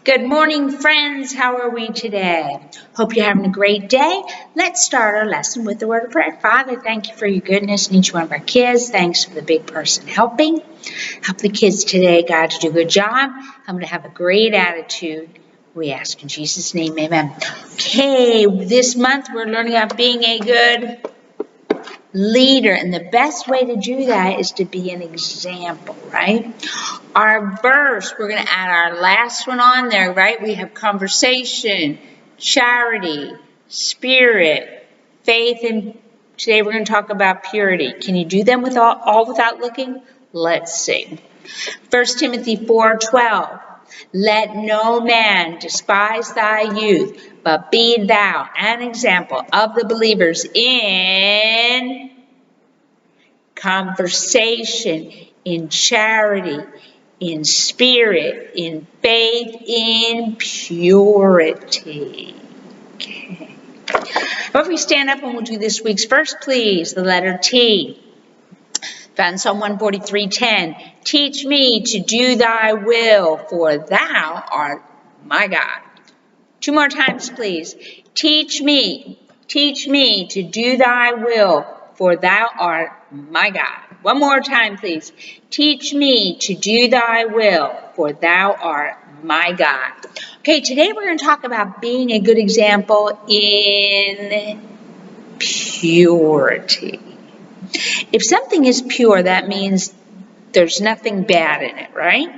Good morning, friends. How are we today? Hope you're having a great day. Let's start our lesson with the word of prayer. Father, thank you for your goodness in each one of our kids. Thanks for the big person helping. Help the kids today, God, to do a good job. I'm going to have a great attitude. We ask in Jesus' name, amen. Okay, this month we're learning about being a good leader, and the best way to do that is to be an example, right? Our verse, we're going to add our last one on there, right? We have conversation, charity, spirit, faith, and today we're going to talk about purity. Can you do them all without looking? Let's see. 1 Timothy 4:12. Let no man despise thy youth, but be thou an example of the believers in conversation, in charity, in spirit, in faith, in purity. Okay. Well, if we stand up and we'll do this week's verse, please, the letter T. Found Psalm 143:10. Teach me to do thy will, for thou art my God. Two more times, please. Teach me to do thy will, for thou art my God. One more time, please. Teach me to do thy will, for thou art my God. Okay, today we're going to talk about being a good example in purity. If something is pure, that means there's nothing bad in it, right?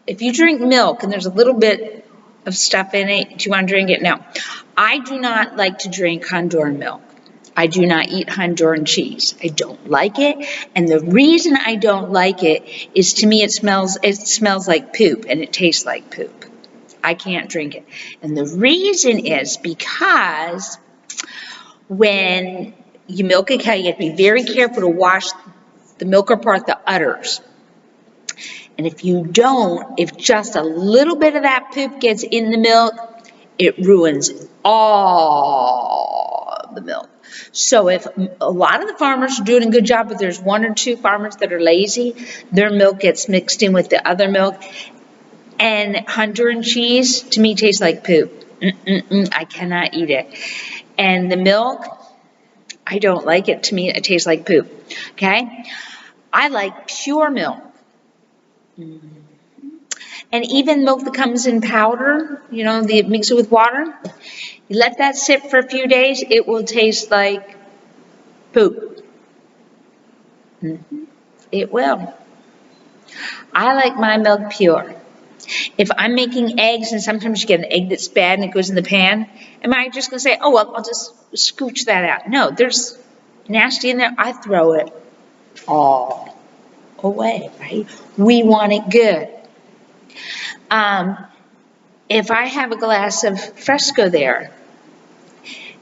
If you drink milk and there's a little bit of stuff in it, do you want to drink it? No. I do not like to drink Honduran milk. I do not eat Honduran cheese. I don't like it. And the reason I don't like it is, to me, it smells like poop and it tastes like poop. I can't drink it. And the reason is because when you milk a cow, you have to be very careful to wash the milker part, the udders. And if you don't, if just a little bit of that poop gets in the milk, it ruins all the milk. So if a lot of the farmers are doing a good job, but there's one or two farmers that are lazy, their milk gets mixed in with the other milk. And Honduran cheese, to me, tastes like poop. I cannot eat it. And the milk, I don't like it. To me, it tastes like poop. Okay? I like pure milk. And even milk that comes in powder, you know, mix it with water, you let that sit for a few days, it will taste like poop. It will. I like my milk pure. If I'm making eggs, and sometimes you get an egg that's bad and it goes in the pan, am I just going to say, oh, well, I'll just scooch that out? No, there's nasty in there. I throw it all away, right? We want it good. If I have a glass of Fresco there,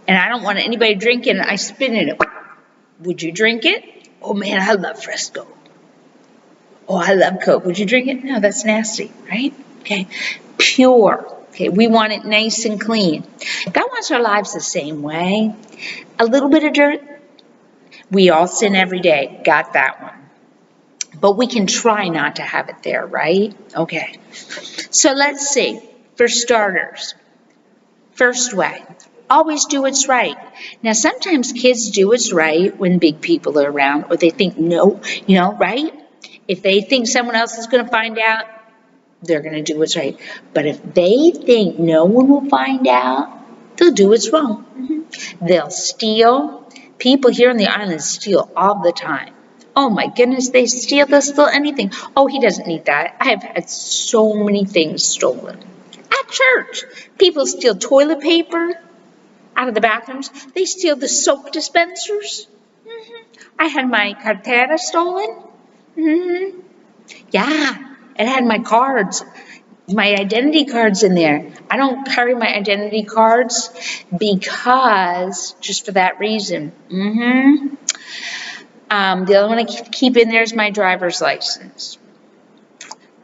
and I don't want anybody drinking it, I spit in it. Would you drink it? Oh man, I love Fresco. Oh, I love Coke. Would you drink it? No, that's nasty, right? Okay. Pure. Okay, we want it nice and clean. God wants our lives the same way. A little bit of dirt. We all sin every day. Got that one. But we can try not to have it there, right? Okay. So let's see. For starters, first way, always do what's right. Now, sometimes kids do what's right when big people are around, or they think no, right? If they think someone else is going to find out, they're going to do what's right. But if they think no one will find out, they'll do what's wrong. They'll steal. People here on the island steal all the time. Oh my goodness, they'll steal anything. Oh, he doesn't need that. I have had so many things stolen. At church, people steal toilet paper out of the bathrooms. They steal the soap dispensers. I had my cartera stolen. Yeah, it had my cards, my identity cards in there. I don't carry my identity cards because, just for that reason. The other one I keep in there is my driver's license.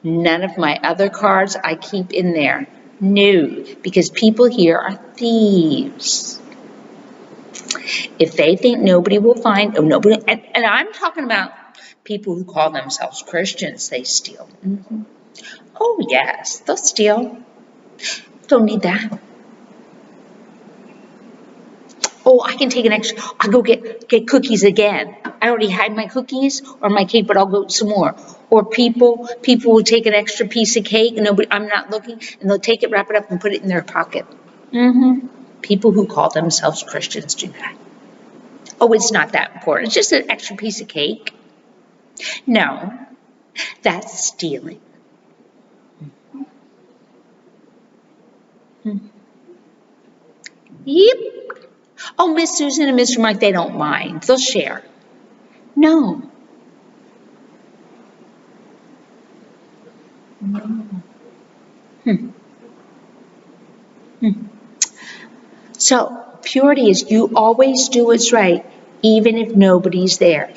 None of my other cards I keep in there. No, because people here are thieves. If they think nobody will find, and I'm talking about people who call themselves Christians, they steal. Oh yes, they'll steal. Don't need that. Oh, I can take an extra. I'll go get cookies again. I already had my cookies or my cake, but I'll go some more. Or people will take an extra piece of cake, and I'm not looking, and they'll take it, wrap it up, and put it in their pocket. People who call themselves Christians do that. Oh, it's not that important. It's just an extra piece of cake. No, that's stealing. Yep. Oh, Miss Susan and Mr. Mike, they don't mind. They'll share. No. So, purity is you always do what's right, even if nobody's there.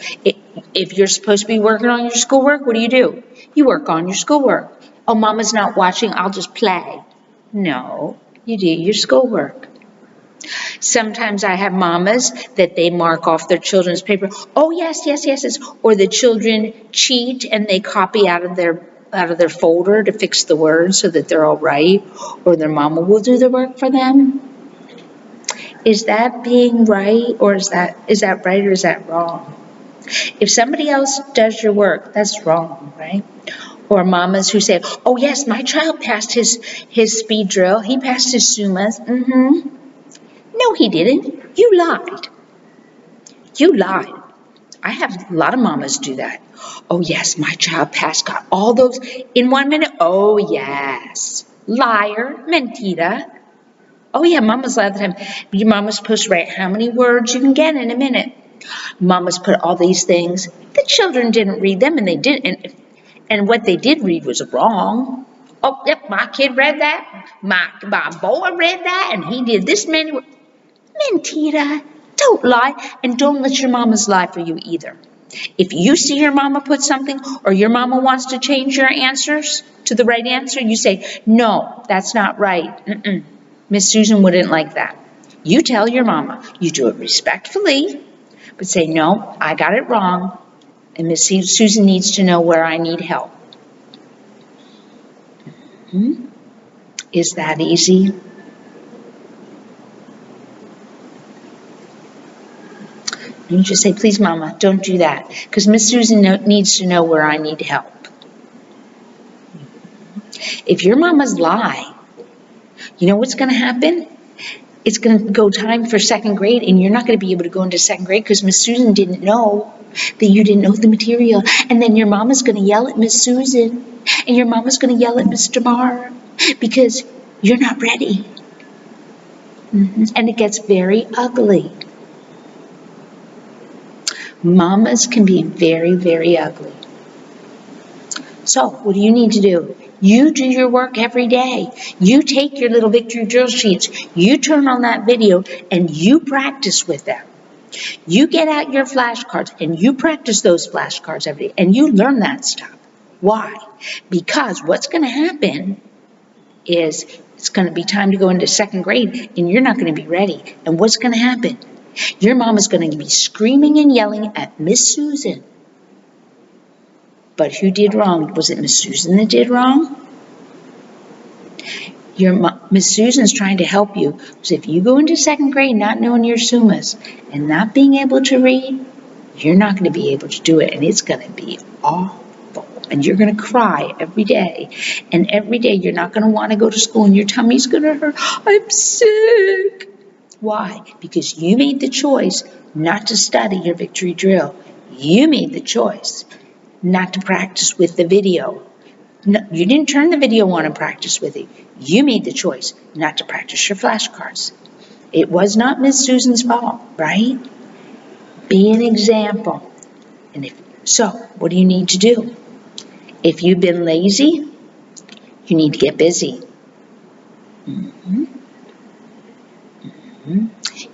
If you're supposed to be working on your schoolwork, what do? You work on your schoolwork. Oh, Mama's not watching, I'll just play. No, you do your schoolwork. Sometimes I have mamas that they mark off their children's paper. Oh, yes. Or the children cheat and they copy out of their folder to fix the words so that they're all right. Or their mama will do the work for them. Is that being right, or is that right, or is that wrong? If somebody else does your work, that's wrong, right? Or mamas who say, oh yes, my child passed his speed drill, he passed his SUMAs. No, he didn't. You lied. You lied. I have a lot of mamas do that. Oh yes, my child passed, got all those in 1 minute. Oh yes. Liar, mentira. Oh yeah, Mama's all the time. Your Mama's supposed to write how many words you can get in a minute. Mama's put all these things. The children didn't read them, and they didn't. And what they did read was wrong. Oh, yep, my kid read that. My boy read that, and he did this many. Mentira. Don't lie, and don't let your mamas lie for you either. If you see your mama put something, or your mama wants to change your answers to the right answer, you say, no, that's not right. Miss Susan wouldn't like that. You tell your mama. You do it respectfully, but say, no, I got it wrong, and Miss Susan needs to know where I need help. Is that easy? You just say, please, Mama, don't do that, because Miss Susan needs to know where I need help. If your mamas lie, you know what's going to happen? It's going to go time for second grade, and you're not going to be able to go into second grade because Miss Susan didn't know that you didn't know the material. And then your mama's going to yell at Miss Susan, and your mama's going to yell at Mr. Marr because you're not ready. And it gets very ugly. Mamas can be very, very ugly. So what do you need to do? You do your work every day. You take your little victory drill sheets. You turn on that video and you practice with them. You get out your flashcards and you practice those flashcards every day and you learn that stuff. Why? Because what's going to happen is it's going to be time to go into second grade and you're not going to be ready. And what's going to happen? Your mom is going to be screaming and yelling at Miss Susan. But who did wrong? Was it Miss Susan that did wrong? Miss Susan's trying to help you. So if you go into second grade not knowing your SUMAs and not being able to read, you're not going to be able to do it. And it's going to be awful. And you're going to cry every day. And every day you're not going to want to go to school and your tummy's going to hurt. I'm sick. Why? Because you made the choice not to study your victory drill. You made the choice not to practice with the video. No, you didn't turn the video on and practice with it. You made the choice not to practice your flashcards. It was not Miss Susan's fault, right? Be an example. And so, what do you need to do? If you've been lazy, you need to get busy.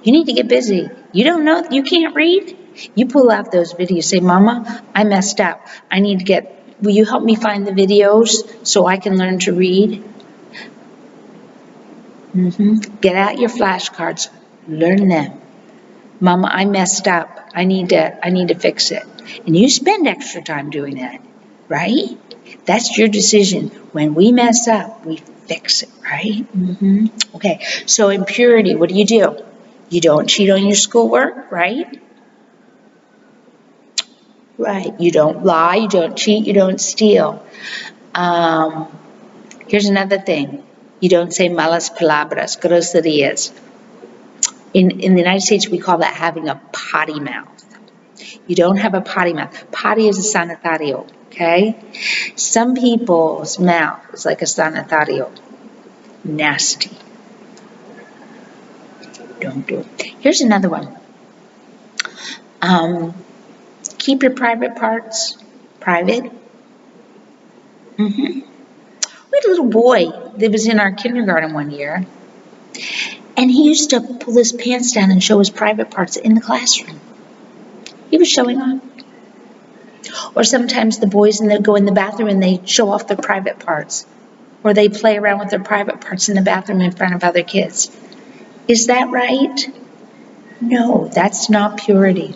You need to get busy. You don't know, you can't read? You pull out those videos, say, Mama, I messed up. Will you help me find the videos so I can learn to read? Get out your flashcards, learn them. Mama, I messed up. I need to fix it. And you spend extra time doing that, right? That's your decision. When we mess up, we fix it, right? Okay, so in purity, what do? You don't cheat on your schoolwork, right? Right. You don't lie, you don't cheat, you don't steal. Here's another thing. You don't say malas palabras, groserías. In the United States, we call that having a potty mouth. You don't have a potty mouth. Potty is a sanitario, okay? Some people's mouth is like a sanitario. Nasty. Don't do it. Here's another one. Keep your private parts private. We had a little boy that was in our kindergarten one year, and he used to pull his pants down and show his private parts in the classroom. He was showing off. Or sometimes the boys go in the bathroom and they show off their private parts. Or they play around with their private parts in the bathroom in front of other kids. Is that right? No, that's not purity.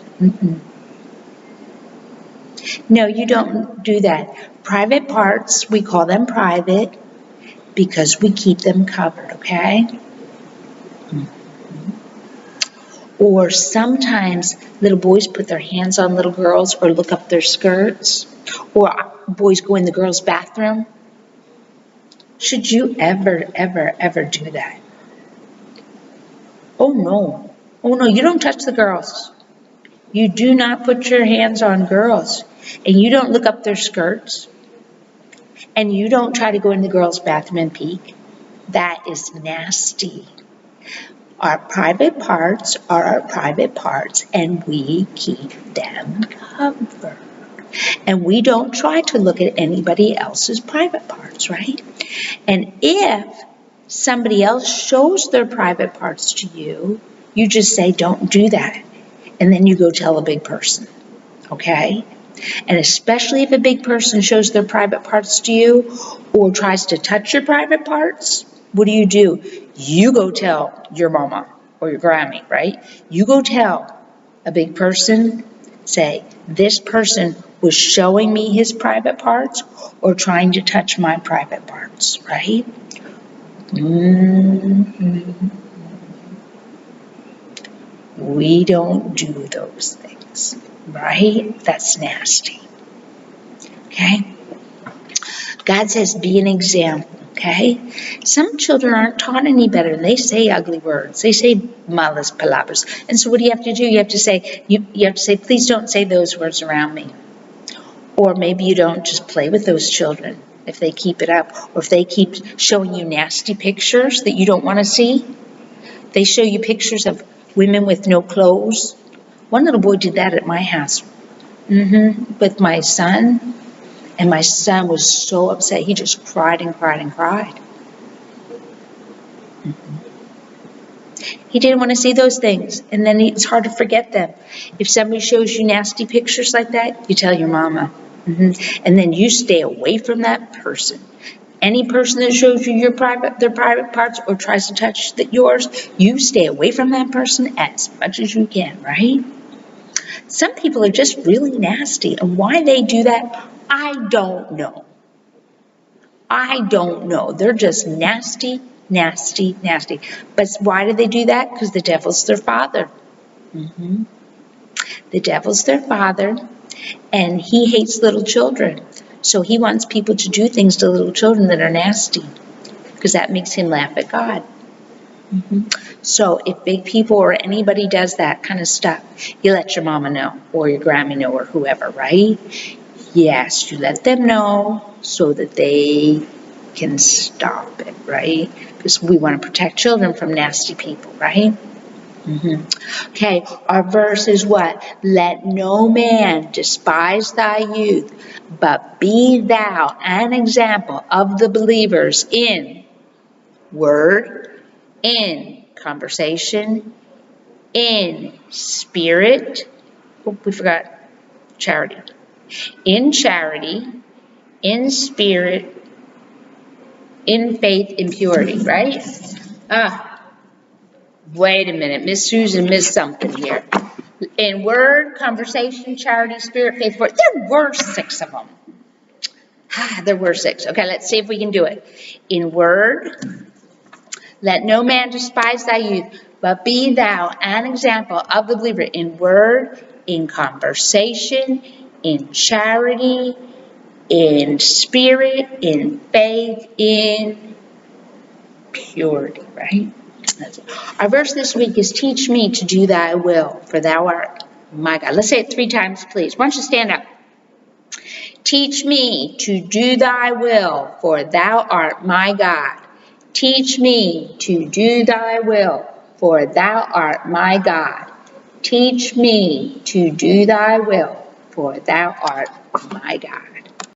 No, you don't do that. Private parts, we call them private because we keep them covered, okay? Or sometimes little boys put their hands on little girls or look up their skirts. Or boys go in the girls' bathroom. Should you ever, ever, ever do that? Oh no. Oh no, you don't touch the girls. You do not put your hands on girls. And you don't look up their skirts. And you don't try to go in the girls' bathroom and peek. That is nasty. Our private parts are our private parts, and we keep them covered. And we don't try to look at anybody else's private parts, right? And if somebody else shows their private parts to you, you just say, don't do that. And then you go tell a big person, okay? And especially if a big person shows their private parts to you or tries to touch your private parts, what do? You go tell your mama or your Grammy, right? You go tell a big person, say, this person was showing me his private parts or trying to touch my private parts, right? We don't do those things, right? That's nasty, okay? God says, be an example, okay? Some children aren't taught any better, and they say ugly words. They say malas palabras. And so what do? You have to say, you have to say, please don't say those words around me. Or maybe you don't just play with those children if they keep it up. Or if they keep showing you nasty pictures that you don't want to see. They show you pictures of women with no clothes. One little boy did that at my house with my son. And my son was so upset. He just cried and cried and cried. He didn't want to see those things. And then it's hard to forget them. If somebody shows you nasty pictures like that, you tell your mama. And then you stay away from that person. Any person that shows you their private parts or tries to touch yours, you stay away from that person as much as you can, right? Some people are just really nasty. And why they do that, I don't know. I don't know. They're just nasty, nasty, nasty. But why do they do that? Because the devil's their father. The devil's their father, and he hates little children. So he wants people to do things to little children that are nasty, because that makes him laugh at God. So if big people or anybody does that kind of stuff, you let your mama know, or your Grammy know, or whoever, right? Yes, you let them know so that they can stop it, right? Because we want to protect children from nasty people, right? Okay, our verse is what? Let no man despise thy youth, but be thou an example of the believers in word, in conversation, in spirit. Oh, we forgot charity. In charity, in spirit, in faith, in purity, right? Wait a minute. Miss Susan missed something here. In word, conversation, charity, spirit, faith, word. There were 6 of them. There were 6. Okay, let's see if we can do it. In word, let no man despise thy youth, but be thou an example of the believer in word, in conversation, in charity, in spirit, in faith, in purity, right? That's it. Our verse this week is, teach me to do thy will, for thou art my God. Let's say it 3 times, please. Why don't you stand up? Teach me to do thy will, for thou art my God. Teach me to do thy will, for thou art my God. Teach me to do thy will, for thou art my God.